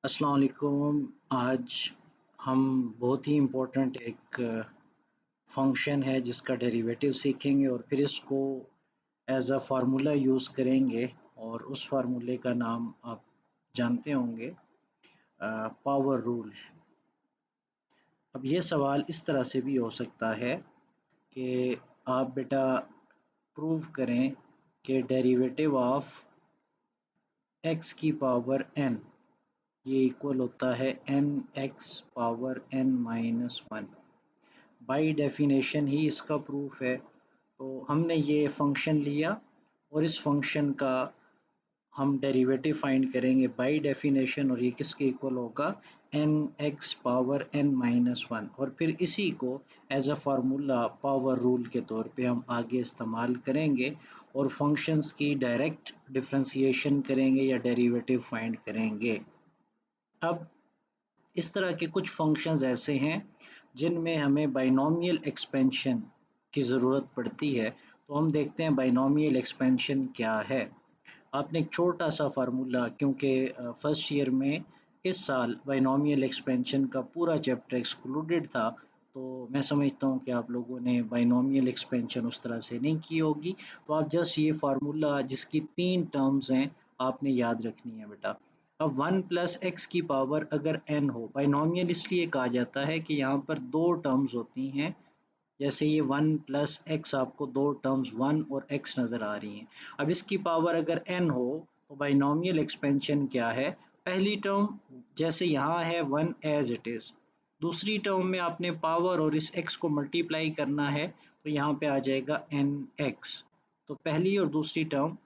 अस्सलाम वालेकुम। आज हम बहुत ही इम्पोर्टेंट एक फंक्शन है जिसका डेरिवेटिव सीखेंगे और फिर इसको एज अ फार्मूला यूज़ करेंगे और उस फार्मूले का नाम आप जानते होंगे, पावर रूल। अब ये सवाल इस तरह से भी हो सकता है कि आप बेटा प्रूव करें कि डेरिवेटिव ऑफ एक्स की पावर n ये इक्वल होता है n x power n minus one. By definition ही इसका प्रूफ है। तो हमने ये फंक्शन लिया और इस फंक्शन का हम डेरिवेटिव फाइंड करेंगे बाई डेफिनेशन, और ये किसके इक्वल होगा, n x power n minus one. और फिर इसी को as a formula power rule के तौर पे हम आगे इस्तेमाल करेंगे और फंक्शंस की डायरेक्ट डिफरेंशिएशन करेंगे या डेरिवेटिव फाइंड करेंगे। अब इस तरह के कुछ फंक्शंस ऐसे हैं जिनमें हमें बाइनोमियल एक्सपेंशन की ज़रूरत पड़ती है। तो हम देखते हैं बाइनोमियल एक्सपेंशन क्या है। आपने एक छोटा सा फार्मूला, क्योंकि फर्स्ट ईयर में इस साल बाइनोमियल एक्सपेंशन का पूरा चैप्टर एक्सक्लूडेड था, तो मैं समझता हूँ कि आप लोगों ने बाइनोमियल एक्सपेंशन उस तरह से नहीं की होगी। तो आप जस्ट ये फार्मूला जिसकी 3 टर्म्स हैं आपने याद रखनी है बेटा। अब 1 प्लस एक्स की पावर अगर n हो, बाइनोमियल इसलिए कहा जाता है कि यहाँ पर 2 टर्म्स होती हैं। जैसे ये 1 प्लस एक्स, आपको 2 टर्म्स 1 और x नज़र आ रही हैं। अब इसकी पावर अगर n हो तो बाइनोमियल एक्सपेंशन क्या है, पहली टर्म जैसे यहाँ है 1 एज इट इज़, दूसरी टर्म में आपने पावर और इस x को मल्टीप्लाई करना है तो यहाँ पे आ जाएगा nx। तो पहली और दूसरी टर्म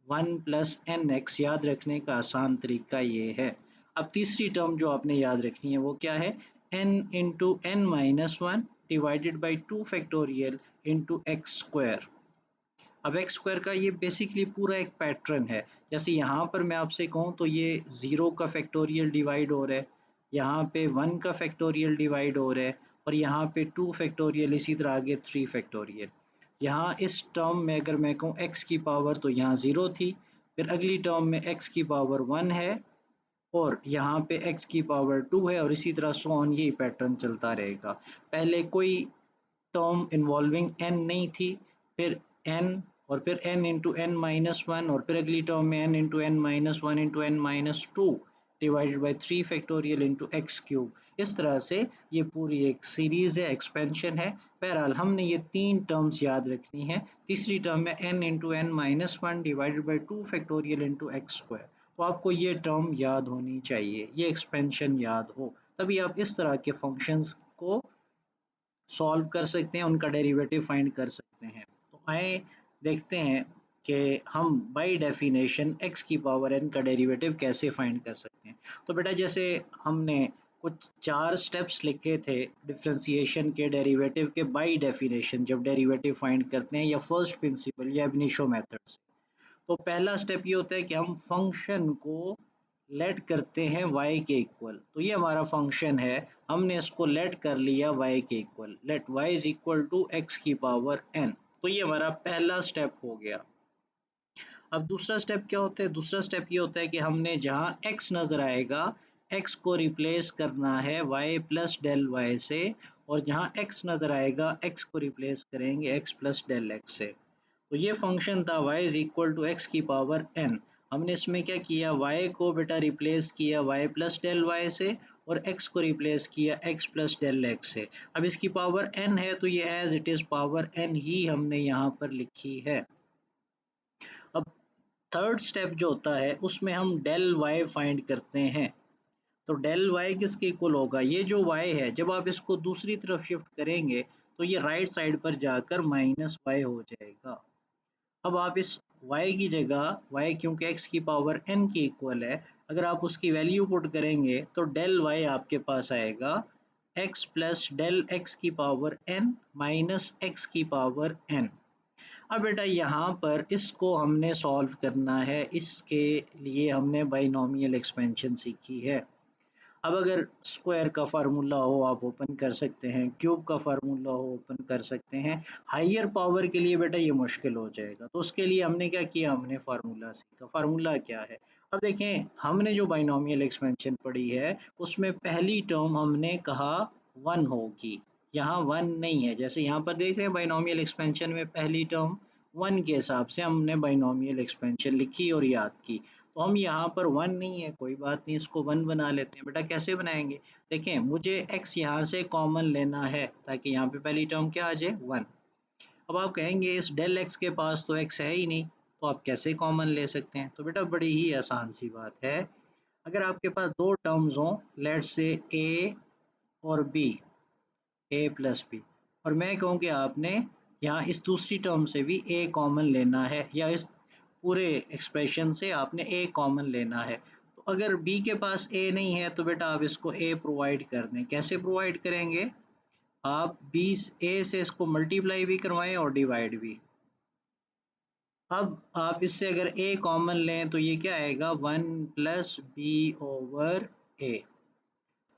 1 प्लस एन एक्स, याद रखने का आसान तरीका ये है। अब तीसरी टर्म जो आपने याद रखनी है वो क्या है, n into n minus one divided by 2 factorial into x square. अब एक्स स्क्वायर का ये बेसिकली पूरा एक पैटर्न है। जैसे यहाँ पर मैं आपसे कहूँ तो ये 0 का फैक्टोरियल डिवाइड हो रहा है, यहाँ पे 1 का फैक्टोरियल डिवाइड हो रहा है, और यहाँ पे 2 फैक्टोरियल, इसी तरह आगे 3 फैक्टोरियल। यहाँ इस टर्म में अगर मैं कहूँ x की पावर, तो यहाँ 0 थी, फिर अगली टर्म में x की पावर 1 है, और यहाँ पे x की पावर 2 है, और इसी तरह सो ऑन, ये पैटर्न चलता रहेगा। पहले कोई टर्म इन्वॉल्विंग n नहीं थी, फिर n, और फिर n into n minus one, और फिर अगली टर्म में n into n minus one into n minus two divided by 3 factorial into x cube. इस तरह से ये पूरी एक सीरीज है, एक्सपेंशन है। बहरहाल हमने ये 3 टर्म्स याद रखनी है। तीसरी टर्म में n into n minus one divided by 2 factorial into x square. तो आपको ये टर्म याद होनी चाहिए, ये एक्सपेंशन याद हो, तभी आप इस तरह के फंक्शंस को सॉल्व कर सकते हैं, उनका डेरिवेटिव फाइंड कर सकते हैं। तो आए देखते हैं कि हम बाय डेफिनेशन x की पावर n का डेरिवेटिव कैसे फाइंड कर सकते हैं। तो बेटा जैसे हमने कुछ 4 स्टेप्स लिखे थे डिफरेंशिएशन के, डेरिवेटिव के बाय डेफिनेशन, जब डेरिवेटिव फाइंड करते हैं या फर्स्ट प्रिंसिपल या अब इनिशियो मेथड से। तो पहला स्टेप ये होता है कि हम फंक्शन को लेट करते हैं y के इक्वल। तो ये हमारा फंक्शन है, हमने इसको लेट कर लिया y के equal, let y is equal to x की पावर n। तो ये हमारा पहला स्टेप हो गया। अब दूसरा स्टेप क्या होता है, दूसरा स्टेप ये होता है कि हमने जहाँ x नज़र आएगा, x को रिप्लेस करना है y प्लस डेल y से, और जहाँ x नज़र आएगा x को रिप्लेस करेंगे x प्लस डेल x से। तो ये फंक्शन था y is equal to x की पावर n। हमने इसमें क्या किया, y को बेटा रिप्लेस किया y प्लस डेल y से, और x को रिप्लेस किया x प्लस डेल x से। अब इसकी पावर n है तो ये as it is power n ही हमने यहाँ पर लिखी है। अब थर्ड स्टेप जो होता है उसमें हम डेल y फाइंड करते हैं। तो डेल y किसके इक्वल होगा, ये जो y है जब आप इसको दूसरी तरफ शिफ्ट करेंगे तो ये राइट साइड पर जाकर माइनस y हो जाएगा। अब आप इस y की जगह, y क्योंकि x की पावर n की इक्वल है, अगर आप उसकी वैल्यू पुट करेंगे तो डेल y आपके पास आएगा x प्लस डेल x की पावर n माइनस x की पावर n। अब बेटा यहाँ पर इसको हमने सॉल्व करना है, इसके लिए हमने बाइनोमियल एक्सपेंशन सीखी है। अब अगर स्क्वायर का फार्मूला हो आप ओपन कर सकते हैं, क्यूब का फार्मूला हो ओपन कर सकते हैं, हाइयर पावर के लिए बेटा ये मुश्किल हो जाएगा। तो उसके लिए हमने क्या किया, हमने फार्मूला सीखा। फार्मूला क्या है, अब देखें हमने जो बाइनोमियल एक्सपेंशन पढ़ी है उसमें पहली टर्म हमने कहा 1 होगी, यहाँ 1 नहीं है। जैसे यहाँ पर देख रहे हैं बाइनोमियल एक्सपेंशन में पहली टर्म 1 के हिसाब से हमने बाइनोमियल एक्सपेंशन लिखी और याद की। तो हम यहाँ पर 1 नहीं है, कोई बात नहीं, इसको 1 बना लेते हैं। बेटा कैसे बनाएंगे? देखें मुझे x यहाँ से कॉमन लेना है ताकि यहाँ पे पहली टर्म क्या आ जाए 1। अब आप कहेंगे इस डेल एक्स के पास तो x है ही नहीं, तो आप कैसे कॉमन ले सकते हैं? तो बेटा बड़ी ही आसान सी बात है। अगर आपके पास दो टर्म्स हों, लेट्स से a और b, a प्लस b, और मैं कहूँ कि आपने यहाँ इस दूसरी टर्म से भी a कॉमन लेना है, या इस पूरे एक्सप्रेशन से आपने a कॉमन लेना है, तो अगर b के पास a नहीं है तो बेटा आप इसको a प्रोवाइड कर दें। कैसे प्रोवाइड करेंगे? आप b a से इसको मल्टीप्लाई भी करवाएं और डिवाइड भी। अब आप इससे अगर a कॉमन लें तो ये क्या आएगा 1 प्लस बी ओवर a।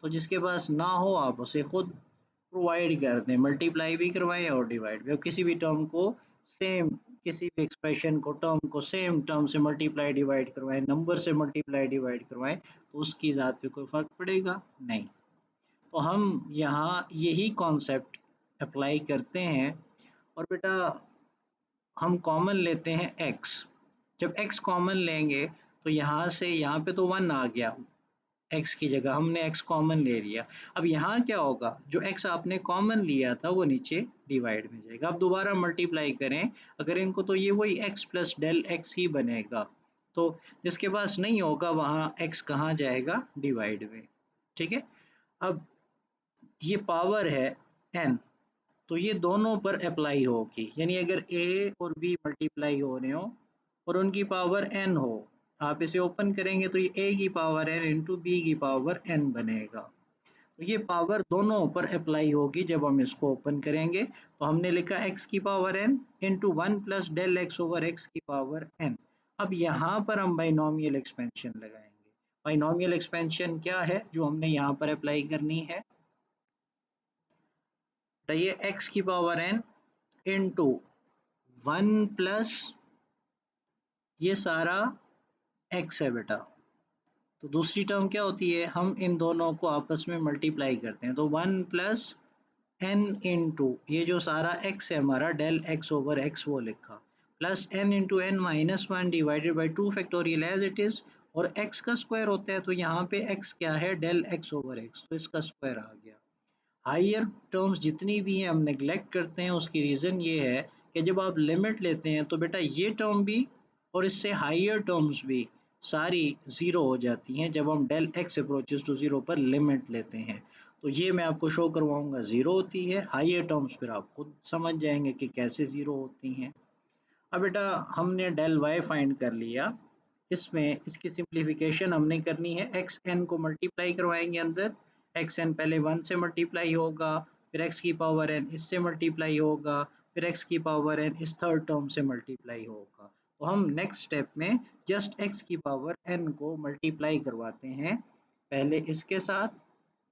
तो जिसके पास ना हो आप उसे खुद प्रोवाइड कर दें, मल्टीप्लाई भी करवाएं और डिवाइड भी। और किसी भी टर्म को सेम, किसी भी एक्सप्रेशन को टर्म को सेम टर्म से मल्टीप्लाई डिवाइड करवाएं, नंबर से मल्टीप्लाई डिवाइड करवाएं, तो उसकी ज़ात पे कोई फ़र्क पड़ेगा नहीं। तो हम यहाँ यही कॉन्सेप्ट अप्लाई करते हैं। और बेटा हम कॉमन लेते हैं x। जब x कॉमन लेंगे तो यहाँ से यहाँ पे तो 1 आ गया, x की जगह हमने x कॉमन ले लिया। अब यहाँ क्या होगा, जो x आपने कॉमन लिया था वो नीचे डिवाइड में जाएगा। अब दोबारा मल्टीप्लाई करें अगर इनको तो ये वही x प्लस डेल x ही बनेगा। तो जिसके पास नहीं होगा वहाँ x कहाँ जाएगा? डिवाइड में। ठीक है, अब ये पावर है n, तो ये दोनों पर अप्लाई होगी, यानी अगर a और b मल्टीप्लाई हो रहे हो और उनकी पावर n हो, आप इसे ओपन करेंगे तो ये a की पावर n इंटू बी की पावर n बनेगा। तो ये पावर दोनों पर अप्लाई होगी जब हम इसको ओपन करेंगे। तो हमने लिखा x की पावर n इंटू 1 प्लस डेल एक्स ओवर x की पावर n। अब यहाँ पर हम बाइनोमियल एक्सपेंशन लगाएंगे। बाइनोमियल एक्सपेंशन क्या है जो हमने यहाँ पर अप्लाई करनी है? तो ये x की पावर n इंटू 1 प्लस ये सारा x है बेटा। तो दूसरी टर्म क्या होती है, हम इन दोनों को आपस में मल्टीप्लाई करते हैं, तो 1 प्लस n इंटू ये जो सारा x है हमारा डेल x ओवर x वो लिखा, plus n into n minus 1 divided by 2 factorial as it is, और x का स्क्वायर होता है तो यहाँ पे x क्या है? डेल x ओवर x, तो इसका स्क्वायर आ गया। हायर टर्म्स जितनी भी हैं हम नेग्लेक्ट करते हैं, उसकी रीज़न ये है कि जब आप लिमिट लेते हैं तो बेटा ये टर्म भी और इससे हायर टर्म्स भी सारी ज़ीरो हो जाती हैं जब हम del x approaches to zero पर लिमिट लेते हैं। तो ये मैं आपको शो करवाऊंगा ज़ीरो होती है, हायर टर्म्स फिर आप खुद समझ जाएंगे कि कैसे ज़ीरो होती हैं। अब बेटा हमने डेल वाई फाइंड कर लिया, इसमें इसकी सिंप्लीफिकेशन हमने करनी है। एक्स एन को मल्टीप्लाई करवाएंगे अंदर, एक्स एन पहले 1 से मल्टीप्लाई होगा, फिर एक्स की पावर एन इससे मल्टीप्लाई होगा, फिर एक्स की पावर एन इस थर्ड टर्म से मल्टीप्लाई होगा। तो हम नेक्स्ट स्टेप में जस्ट एक्स की पावर एन को मल्टीप्लाई करवाते हैं, पहले इसके साथ,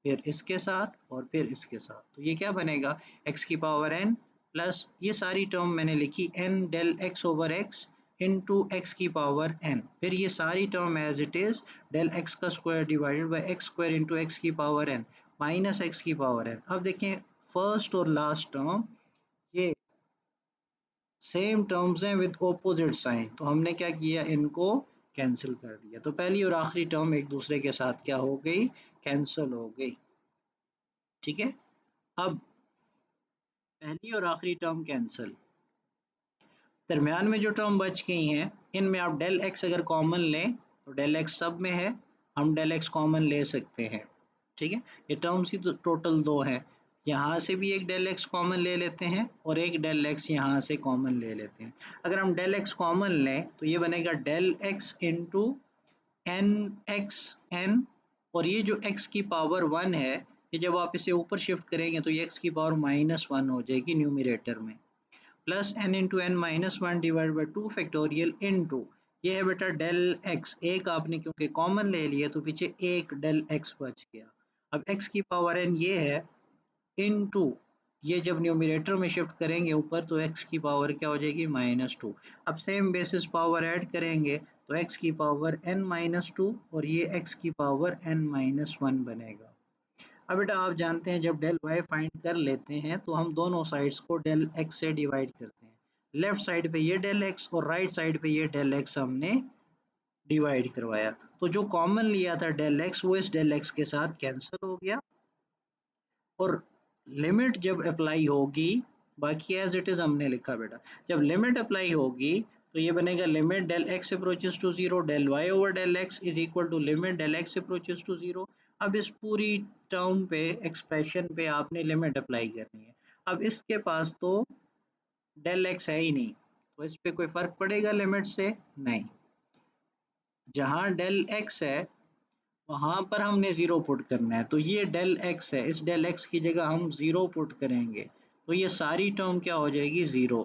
फिर इसके साथ और फिर इसके साथ। तो ये क्या बनेगा? एक्स की पावर एन प्लस ये सारी टर्म मैंने लिखी n del x over x into x की पावर एन, फिर ये सारी term as it is del x का square divided by x square into x की पावर एन माइनस एक्स की पावर एन। अब देखें फर्स्ट और लास्ट टर्म ये सेम टर्म्स हैं विद ऑपोजिट साइन, तो हमने क्या किया, इनको कैंसिल कर दिया। तो पहली और आखिरी टर्म एक दूसरे के साथ क्या हो गई? कैंसिल हो गई। ठीक है, अब पहली और आखिरी टर्म कैंसिल, दरमियान में जो टर्म बच गई हैं इनमें आप डेल एक्स अगर कॉमन लें तो डेल एक्स सब में है, हम डेल एक्स कॉमन ले सकते हैं। ठीक है, ये टर्म्स ही तो टोटल दो हैं, यहाँ से भी एक डेल एक्स कॉमन ले लेते हैं और एक डेल एक्स यहाँ से कॉमन ले लेते हैं। अगर हम डेल एक्स कॉमन लें तो ये बनेगा del x into n x n, और ये जो x की पावर 1 है ये जब आप इसे ऊपर शिफ्ट करेंगे तो ये x की पावर -1 हो जाएगी न्यूमरेटर में, plus n into n minus one divide by 2 factorial into ये है बेटा डेल x, एक आपने क्योंकि कॉमन ले लिया तो पीछे एक डेल x बच गया। अब x की पावर n ये है इनटू ये जब न्यूमरेटर में शिफ्ट करेंगे ऊपर तो x की पावर क्या हो जाएगी? -2। अब सेम बेसिस पावर ऐड करेंगे तो x की पावर n-2 और ये x की पावर n-1 बनेगा। अब बेटा आप जानते हैं जब डेल y फाइंड कर लेते हैं तो हम दोनों साइड्स को डेल x से डिवाइड करते हैं। लेफ्ट साइड पे ये डेल x और राइट साइड पे ये डेल x हमने डिवाइड करवाया, तो जो कॉमन लिया था डेल x वो इस डेल x के साथ कैंसिल हो गया और लिमिट जब अप्लाई होगी, बाकी एज इट इज हमने लिखा बेटा, जब लिमिट अप्लाई होगी तो ये बनेगा limit del x approaches to zero del y over del x is equal to limit del x approaches to zero. अब इस पूरी टर्म पे एक्सप्रेशन पे आपने लिमिट अप्लाई करनी है। अब इसके पास तो डेल x है ही नहीं, तो इस पे कोई फर्क पड़ेगा लिमिट से? नहीं। जहां डेल x है वहां पर हमने जीरो पुट करना है, तो ये डेल x है, इस डेल x की जगह हम जीरो पुट करेंगे तो ये सारी टर्म क्या हो जाएगी? जीरो।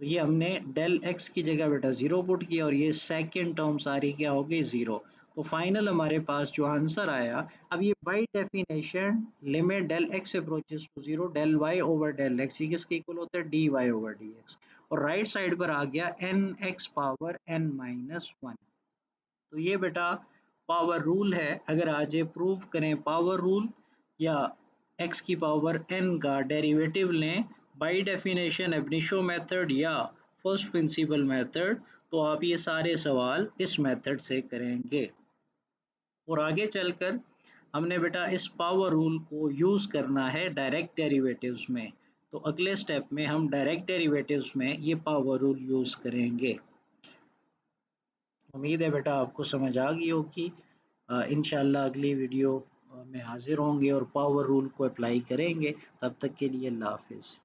तो ये हमने डेल x की जगह बेटा जीरो पुट किया और ये सेकेंड टर्म सारी क्या हो गई? जीरो। तो फाइनल हमारे पास जो आंसर आया, अब ये by definition limit del x approaches to zero del y over del x, ये किसके इक्वल होता है? dy over dx। और राइट साइड पर आ गया nx पावर n-1। तो ये बेटा पावर रूल है। अगर आज ये प्रूव करें पावर रूल या x की पावर n का डेरिवेटिव लें बाय डेफिनेशन एब इनिशियो मेथड या फर्स्ट प्रिंसिपल मेथड, तो आप ये सारे सवाल इस मेथड से करेंगे। और आगे चलकर हमने बेटा इस पावर रूल को यूज करना है डायरेक्ट डेरिवेटिव्स में, तो अगले स्टेप में हम डायरेक्ट डेरिवेटिव्स में ये पावर रूल यूज करेंगे। उम्मीद है बेटा आपको समझ आ गई होगी। इंशाल्लाह अगली वीडियो में हाजिर होंगे और पावर रूल को अप्लाई करेंगे। तब तक के लिए अल्लाह हाफिज़।